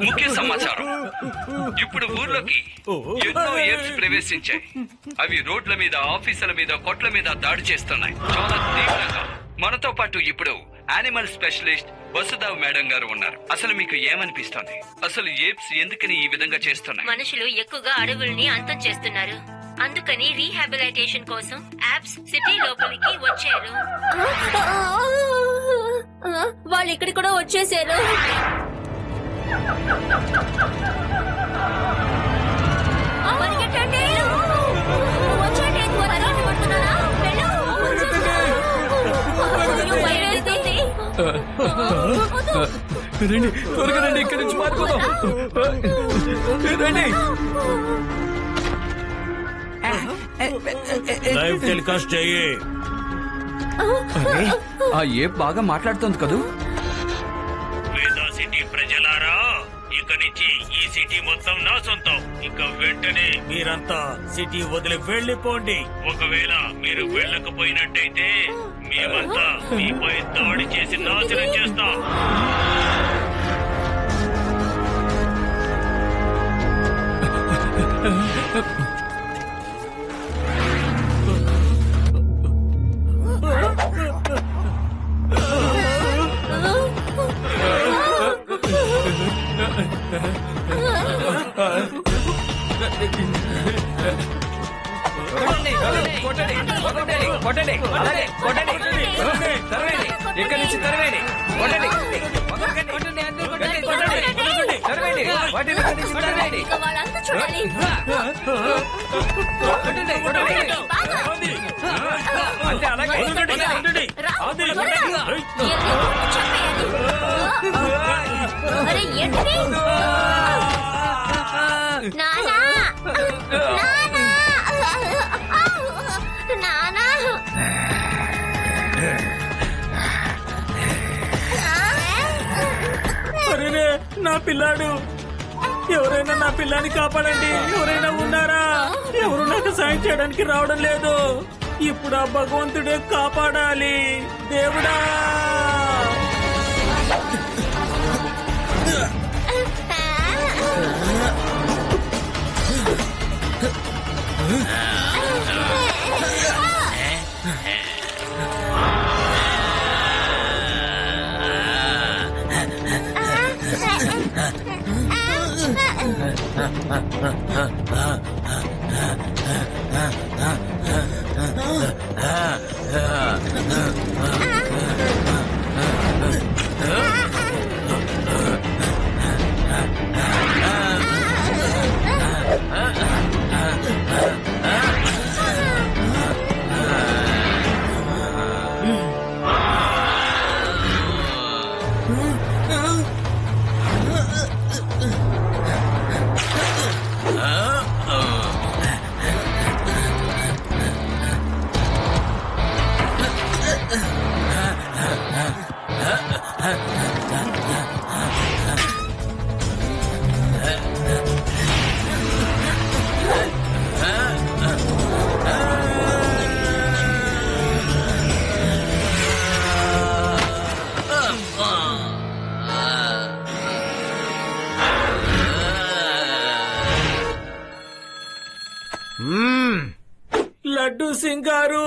ముఖ్య సమాచారం. ఇప్పుడు ఊర్లోకి ఎన్నో ఏప్స్ ప్రవేశించాయి. అవి రోడ్ల మీద, ఆఫీసుల మీద, కొట్ల మీద దాడి చేస్తున్నాయి చాలా తీవ్రంగా. మనతో పాటు ఇప్పుడు యానిమల్ స్పెషలిస్ట్ వసుధావ్ మేడం గారు ఉన్నారు. అసలు మీకు ఏమనిపిస్తుంది? అసలు ఏప్స్ ఎందుకని ఈ విధంగా చేస్తున్నాయి? మనుషులు ఎక్కువగా అడవుల్ని అంతం చేస్తున్నారు. అందుకని రీహాబిలిటేషన్ కోసం యాప్స్ సిటీ లోపలికి వచ్చారు. వాళ్ళు ఇక్కడికి కూడా వచ్చేసారు. పరిగెట్టండి. వచ్చేయండి. పరిగెట్టి పడుతున్నారా? వెళ్ళు. అయ్యో, భయం వేస్తుంది. రండి, త్వరగా రండి, ఇక్కడి నుంచి మారిపోదాం. రండి. లైవ్ టెలికాస్ట్ చెయ్యి. ఆ ఏప్ బాగా మాట్లాడుతుంది కదూ. వేదా సిటీ ప్రజలారా, ఇక నుంచి ఈ సిటీ మొత్తం నా సొంతం. ఇక వెంటనే మీరంతా సిటీ వదిలి వెళ్ళిపోండి. ఒకవేళ మీరు వెళ్ళకపోయినట్టయితే మేమంతా మీపై దాడి చేసి నాశనం చేస్తాం. ఇక్కడి నుంచి తరవేడి. వాళ్ళంతా చూడాలి. అంటే అలాగే అరే ఏంటిది? నానా, నానా, అరేరే, నా పిల్లాడు. ఎవరైనా నా పిల్లాన్ని కాపాడండి. ఎవరైనా ఉన్నారా? ఎవరు నాకు సాయం చేయడానికి రావడం లేదు. ఇప్పుడు ఆ భగవంతుడే కాపాడాలి. దేవుడా! లడ్డు సింగ్ గారు,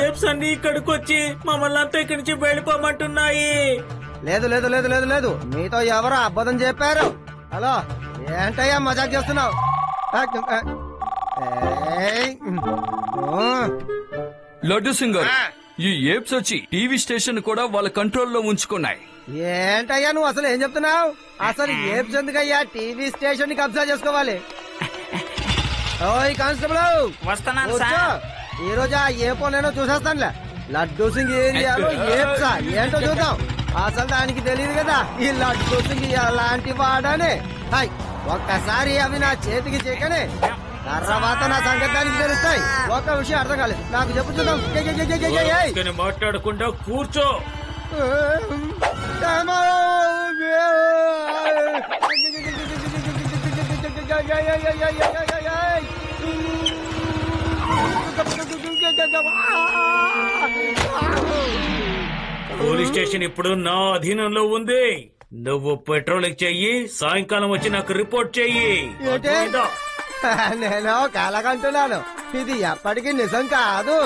ఏప్స్ అన్ని ఇక్కడికి వచ్చి మమ్మల్ని అంతా ఇక్కడి నుంచి వెళ్ళిపోమంటున్నాయి. లేదు లేదు లేదు లేదు లేదు, మీతో ఎవరో అబద్ధం చెప్పారు. హలో, ఏంటయ్యా మజాక్ చేస్తున్నావు? లడ్డు సింగ్ గారు, ఈ ఏప్స్ వచ్చి టీవీ స్టేషన్ కూడా వాళ్ళ కంట్రోల్లో ఉంచుకున్నాయి. ఏంటయ్యా నువ్వు అసలు ఏం చెప్తున్నావు? అసలు ఏప్స్ ఎందుకయ్యా టీవీ స్టేషన్ ని కబ్జా చేసుకోవాలి? ఓయ్ కానిస్టేబుల్, వస్తున్నాను కూర్చో. సార్. ఈ రోజు ఆ ఏపో నేను చూసేస్తానులే. లడ్డు సింగ్ ఏరియాలో ఏప్సా ఏంటో చూద్దాం. అసలు దానికి తెలియదు కదా ఈ లడ్డు సింగ్ ఎలాంటి వాడని. హాయ్, ఒక్కసారి అవి నా చేతికి చిక్కని తర్వాత నా సంగతానికి తెలుస్తాయి. ఒక్క విషయం అర్థం కాలేదు నాకు, చెప్పు చూద్దాం. ఇక్కడ మాట్లాడకుండా కూర్చో. పోలీస్ స్టేషన్ ఇప్పుడు నా అధీనంలో ఉంది. నువ్వు పెట్రోలింగ్ చెయ్యి, సాయంకాలం వచ్చి నాకు రిపోర్ట్ చెయ్యి. ఏంటి? అర్థమైందా? నేను కలగంటున్నాను, ఇది ఎప్పటికీ నిజం కాదు.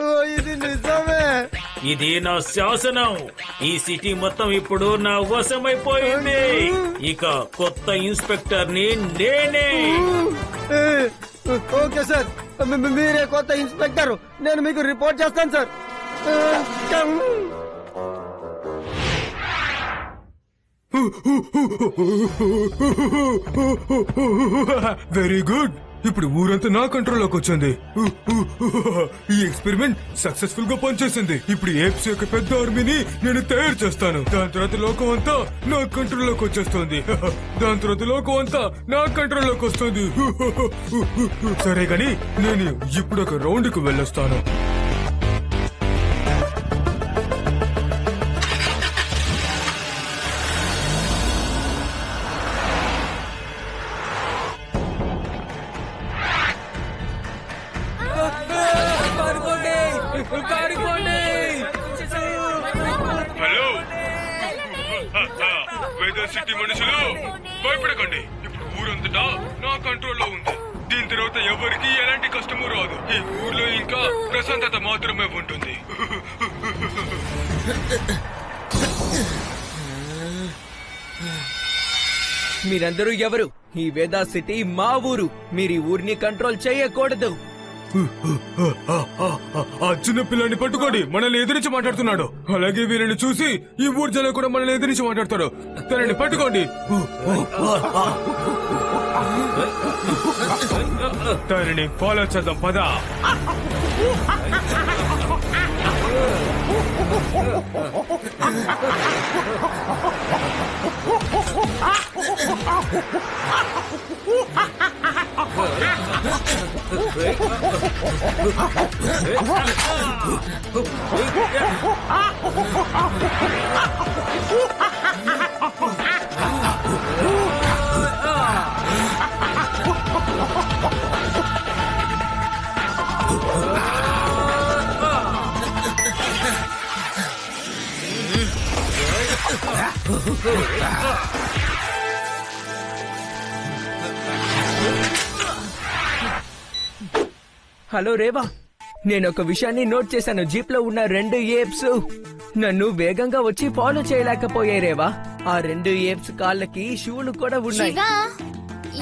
ఓ, ఇది నిజమే. ఇది నా శాసనం. ఈ సిటీ మొత్తం ఇప్పుడు నా వశమైపోయింది. ఇక కొత్త ఇన్స్పెక్టర్ ని నేనే. ఓకే సార్, మీరే కొత్త ఇన్స్పెక్టర్, నేను మీకు రిపోర్ట్ చేస్తాను సార్. Very good. ఇప్పుడు ఊరంతా నా కంట్రోల్లోకి వచ్చింది. ఈ ఎక్స్పెరిమెంట్ సక్సెస్ఫుల్ గా పనిచేసింది. ఇప్పుడు ఏప్స్ యొక్క పెద్ద ఆర్మీని నేను తయారు చేస్తాను. దాని తర్వాత లోకం అంతా నా కంట్రోల్లోకి వచ్చేస్తుంది. దాని తర్వాత లోకం అంతా నా కంట్రోల్లోకి వస్తుంది. సరే గాని నేను ఇప్పుడు ఒక రౌండ్ కు వెళ్ళొస్తాను. హలో వెదర్ సిటీ మనుషులు, భయపడకండి. ఇప్పుడు ఊరంతటా నా కంట్రోల్లో ఉంది. దీని తర్వాత ఎవరికి ఎలాంటి కష్టము రాదు. ఈ ఊర్లో ఇంకా ప్రశాంతత మాత్రమే ఉంటుంది. మీరందరూ ఎవరు? ఈ వేదా సిటీ మా ఊరు. మీరు ఈ ఊరిని కంట్రోల్ చేయకూడదు. ఆ చిన్న పిల్లాన్ని పట్టుకోండి, మనల్ని ఎదిరించి మాట్లాడుతున్నాడు. అలాగే వీళ్ళని చూసి ఈ ఊరు జనం కూడా మనల్ని ఎదిరించి మాట్లాడతాడు. తనని పట్టుకోండి. తనని ఫాలో చేద్దాం, పదా. హలో రేవా, నేను ఒక విషయాన్ని నోట్ చేశాను. జీప్ లో ఉన్న 2 ఏప్స్ నన్ను వేగంగా వచ్చి ఫాలో చేయలేకపోయాయి రేవా. ఆ 2 ఏప్స్ కాళ్ళకి షూలు కూడా ఉన్నాయి. శివా,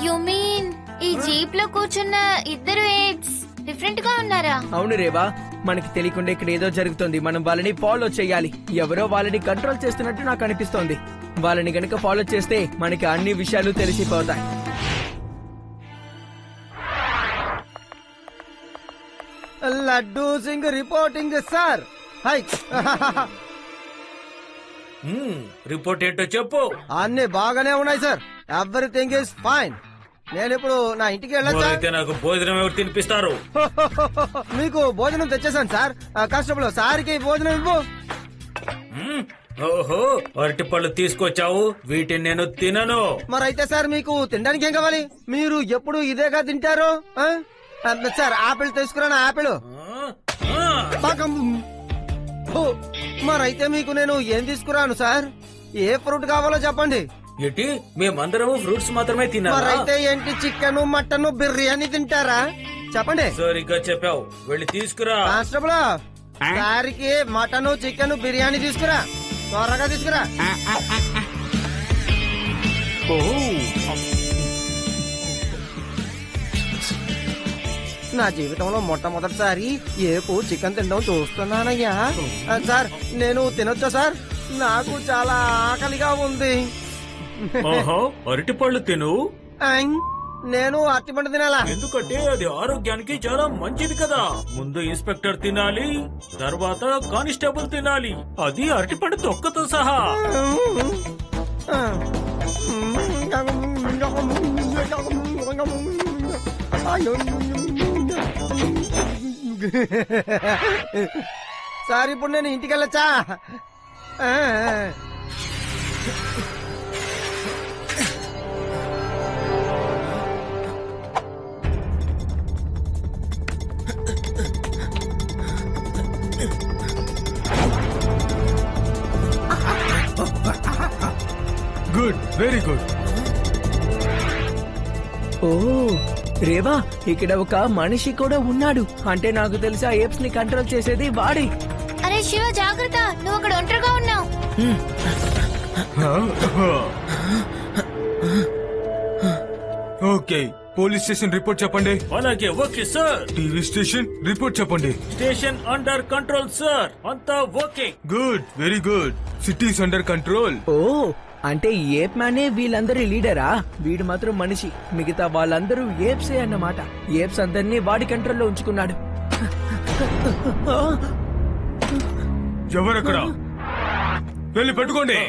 యు మీన్ ఈ జీప్ లో కూర్చున్న ఇద్దరు ఏప్స్ డిఫరెంట్ గా ఉన్నారా? అవును రేవా, మనకి తెలియకుండా ఇక్కడ ఏదో జరుగుతుంది. మనం వాళ్ళని ఫాలో చేయాలి. ఎవరో వాళ్ళని కంట్రోల్ చేస్తున్నట్టు నాకు అనిపిస్తోంది. వాళ్ళని గనుక ఫాలో చేస్తే మనకి అన్ని విషయాలు తెలిసిపోతాయి. Laddu Singh reporting sir. Hi. Report ఏంటో చెప్పు. అన్ని బాగానే ఉన్నాయి సార్. Everything is fine. నేను ఇప్పుడు నా ఇంటికి వెళ్ళొచ్చా? అయితే నాకు భోజనం ఎవరు తినిపిస్తారు? మీకు భోజనం తెచ్చేసాను సార్. కానిస్టేబుల్ సార్కి భోజనం ఇవ్వు. ఓహో, అరటి పళ్ళు తీసుకొచ్చావు. వీటిని నేను తినను. మరైతే సార్ మీకు తినడానికి ఏం కావాలి? మీరు ఎప్పుడు ఇదేగా తింటారు? సార్ ఆపిల్ తీసుకురాను, ఆపిల్. మరైతే మీకు నేను ఏం తీసుకురాను సార్? ఏ ఫ్రూట్ కావాలో చెప్పండి. ఏంటి, మేమందరం ఫ్రూట్స్ మాత్రమే తిన్నారా? మరైతే ఏంటి, చికెన్, మటన్, బిర్యానీ తింటారా? చెప్పండి. సరిగ్గా చెప్పావు. వెళ్ళి తీసుకురా. కానిస్టేబుల్ సారికి మటన్, చికెన్, బిర్యానీ తీసుకురా. త్వరగా తీసుకురా. నా జీవితంలో మొట్టమొదటిసారి ఏపు చికెన్ తినడం చూస్తున్నానయ్యా. సార్ నేను తినొచ్చా సార్? నాకు చాలా ఆకలిగా ఉంది. ఓహో, అరటి పళ్ళు తిను. నేను అరటిపండు తినాలా? ఎందుకంటే అది ఆరోగ్యానికి చాలా మంచిది కదా. ముందు ఇన్స్పెక్టర్ తినాలి, తర్వాత కానిస్టేబుల్ తినాలి. అది అరటిపండు తొక్కతో సహా. సార్ ఇప్పుడు నేను ఇంటికి వెళ్ళొచ్చా? Very good. ఓ రేవా, ఇక్కడ ఒక మనిషి కూడా ఉన్నాడు. అంటే నాకు తెలిసి ఆ ఏప్స్ ని కంట్రోల్ చేసేది వాడే. అరే శివ జాగ్రత్త, నువ్వు అక్కడ ఒంటరిగా ఉన్నావు. ఓకే, పోలీస్ స్టేషన్ రిపోర్ట్ చెప్పండి. అలాగే, okay sir. TV station report చెప్పండి. స్టేషన్ అండర్ కంట్రోల్ సార్, అంతా okay. Good, very good. Cities under control. ఓ అంటే ఏప్ మ్యానే వీళ్ళందరి లీడరా? వీడు మాత్రం మనిషి, మిగతా వాళ్ళందరూ ఏప్సే అన్నమాట. ఏప్స్ అందరినీ వాడి కంట్రోల్లో ఉంచుకున్నాడు. ఎవరక్కడ? వెళ్ళి పెట్టుకోండి.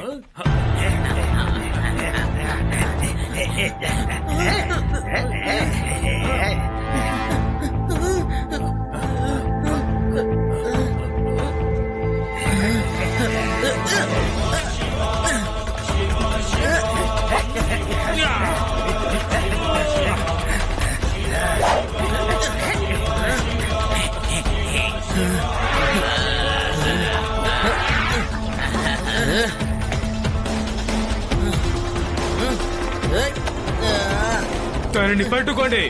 తనని పట్టుకోండి.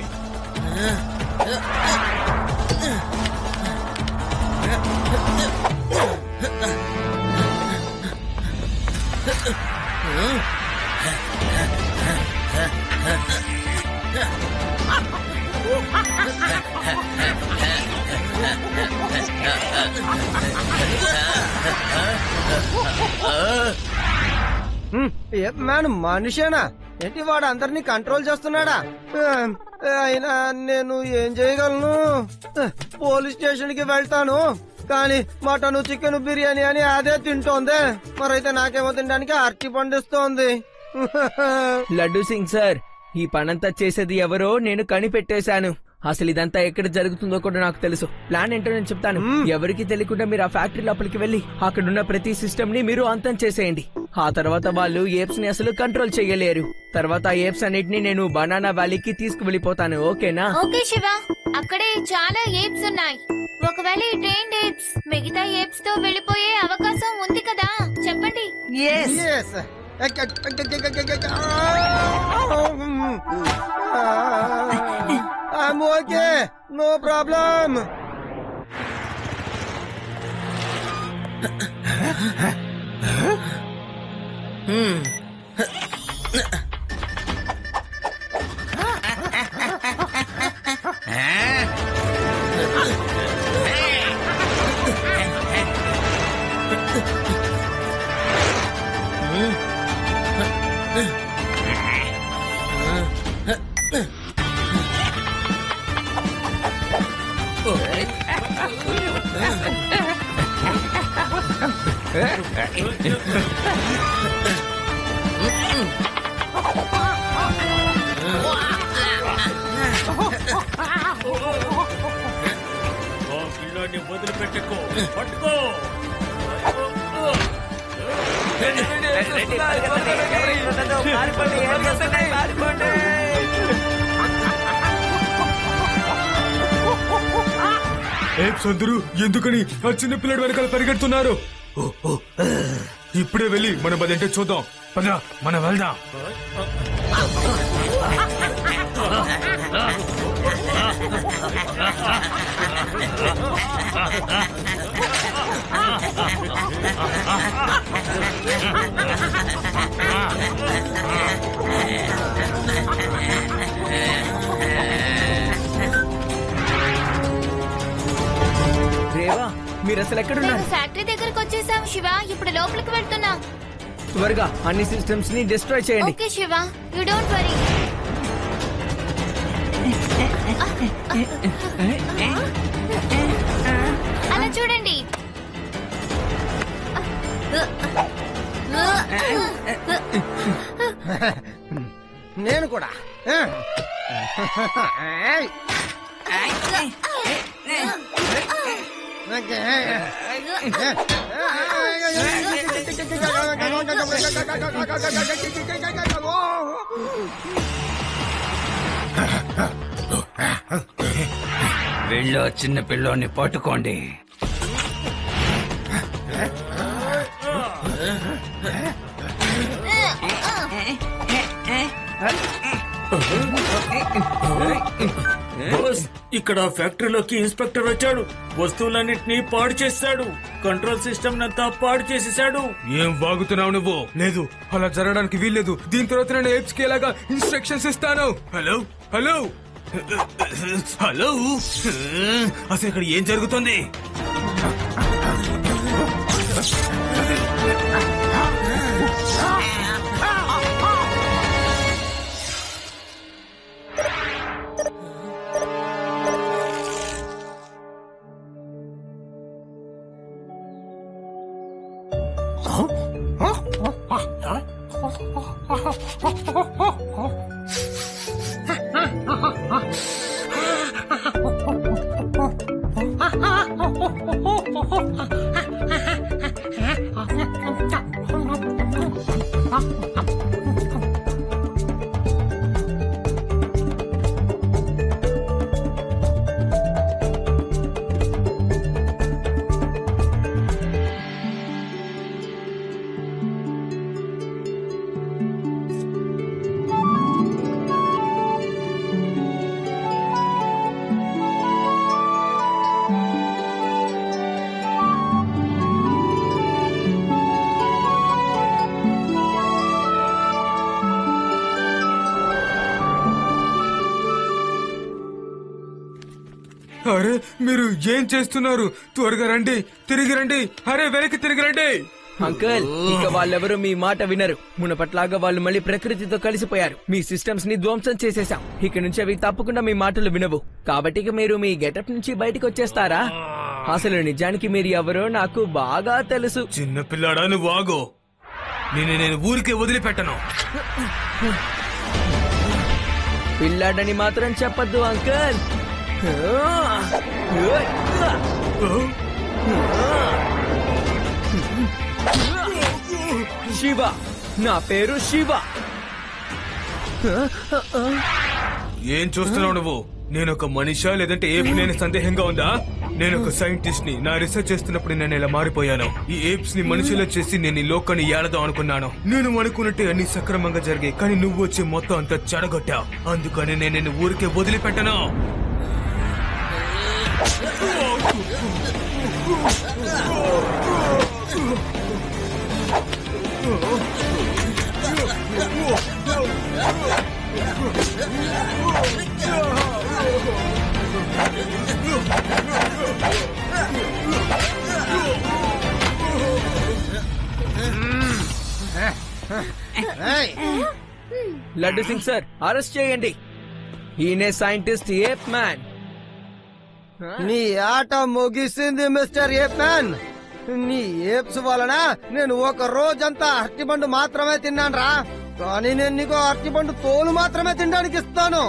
మ్యాన్ మనిషేనా ఏంటి? వాడు అందరినీ కంట్రోల్ చేస్తున్నాడా? అయినా నేను ఏం చేయగలను? పోలీస్ స్టేషన్ కి వెళ్తాను, కానీ మటన్ చికెన్ బిర్యానీ అని అదే తింటోంది. మరైతే నాకేమో తినడానికి అరటి పండిస్తోంది. లడ్డూ సింగ్ సార్, ఈ పనంతా చేసేది ఎవరో నేను కనిపెట్టేశాను. అసలు ఇదంతా ఎక్కడ జరుగుతుందో కూడా నాకు తెలుసు. ప్లాన్ ఏంటో నేను చెప్తాను. ఎవరికి తెలియకుండా మీరు ఆ ఫ్యాక్టరీ లోపలికి వెళ్లి అక్కడున్న ప్రతి సిస్టమ్ ని మీరు అంతం చేసేయండి. ఆ తర్వాత వాళ్ళు ఏప్స్ ని అసలు కంట్రోల్ చేయలేరు. తర్వాత ఆ ఏప్స్ అన్నిటిని నేను బనానా వ్యాలీకి తీసుకువెళ్ళిపోతాను. ఓకేనా? ఓకే శివ, అక్కడే చాలా ఏప్స్ ఉన్నాయి. ఒకవేళ ఈ ట్రైన్ ఏప్స్ మిగతా ఏప్స్ తో వెళ్ళిపోయే అవకాశం ఉంది కదా? చెప్పండి. Yes. I'm okay. No problem. పిల్లోని వదిలిపెట్టుకో, పట్టుకో. ఏప్స్ అందరూ ఎందుకని ఆ చిన్న పిల్లడి వెనకాల పరిగెడుతున్నారు? ఇప్పుడే వెళ్ళి మనం అదేంటో చూద్దాం. పద, మనం వెళ్దాం. రేవా, మీరు అసలు ఎక్కడున్నారు? మేము ఫ్యాక్టరీ దగ్గరకు వచ్చేసాం శివ. ఇప్పుడు లోపలికి వెళ్తున్నాం. త్వరగా అన్ని సిస్టమ్స్ ని డిస్ట్రాయ్ చేయండి. Okay Shiva, you don't worry. అలా చూడండి. నేను కూడా. వెళ్ళో చిన్న పిల్లోని పట్టుకోండి. బాస్, ఇక్కడ ఫ్యాక్టరీలోకి ఇన్స్పెక్టర్ వచ్చాడు. వస్తువులన్నింటినీ పాడు చేశాడు. కంట్రోల్ సిస్టమ్ అంతా పాడు చేసేసాడు. ఏం వాగుతున్నావు నువ్వు? లేదు, అలా జరగడానికి వీల్లేదు. దీని తర్వాత నేను ఏప్స్ కి ఎలాగా ఇన్స్ట్రక్షన్స్ ఇస్తాను. హలో హలో హలో, అసలు ఇక్కడ ఏం జరుగుతుంది? అరే, మీరు ఏం చేస్తున్నారు? త్వరగా రండి, తిరిగి రండి. అరే, వెనక్కి తిరిగి రండి. అంకుల్, ఇక వాళ్ళెవరూ మీ మాట వినరు. మునపట్లాగా వాళ్ళు మళ్ళీ ప్రకృతితో కలిసిపోయారు. మీ సిస్టమ్స్ ని ధ్వంసం చేసేసాం. ఇక నుంచి అవి తప్పకుండా మీ మాటలు వినవు. కాబట్టి ఇక మీరు మీ గెటప్ నుంచి బయటకు వచ్చేస్తారా? అసలు నిజానికి మీరు ఎవరో నాకు బాగా తెలుసు. చిన్న పిల్లాడా, నువ్వు ఆగో. నేను ఊరికే వదిలిపెట్టను. పిల్లాడని మాత్రం చెప్పద్దు అంకుల్. శివ, నా పేరు శివ. ఏం చూస్తున్నావు నువ్వు? నేను ఒక మనిషా లేదంటే ఏప్ నేను సందేహంగా ఉందా? నేను ఒక సైంటిస్ట్ ని. నా రీసెర్చ్ చేస్తున్నప్పుడు నేను ఇలా మారిపోయాను. ఈ ఏప్స్ ని మనుషులో చేసి నేను ఈ లోకాన్ని ఏడదాం అనుకున్నాను. నేను అనుకున్నట్టే అన్ని సక్రమంగా జరిగాయి, కానీ నువ్వు వచ్చి మొత్తం అంతా చెడగొట్టావు. అందుకని నేను నిన్ను ఊరికే వదిలిపెట్టను. లడ్డు సింగ్ సార్, అరెస్ట్ చేయండి. ఈయనే సైంటిస్ట్ ఏప్ మ్యాన్. నీ ఆట ముగిసింది మిస్టర్ ఏప్ మ్యాన్. నీ ఏప్స్ వలన నేను ఒక రోజంతా అరటిపండు మాత్రమే తిన్నాను రా. కానీ నేను నీకు అరటిపండు తోలు మాత్రమే తినడానికి ఇస్తాను.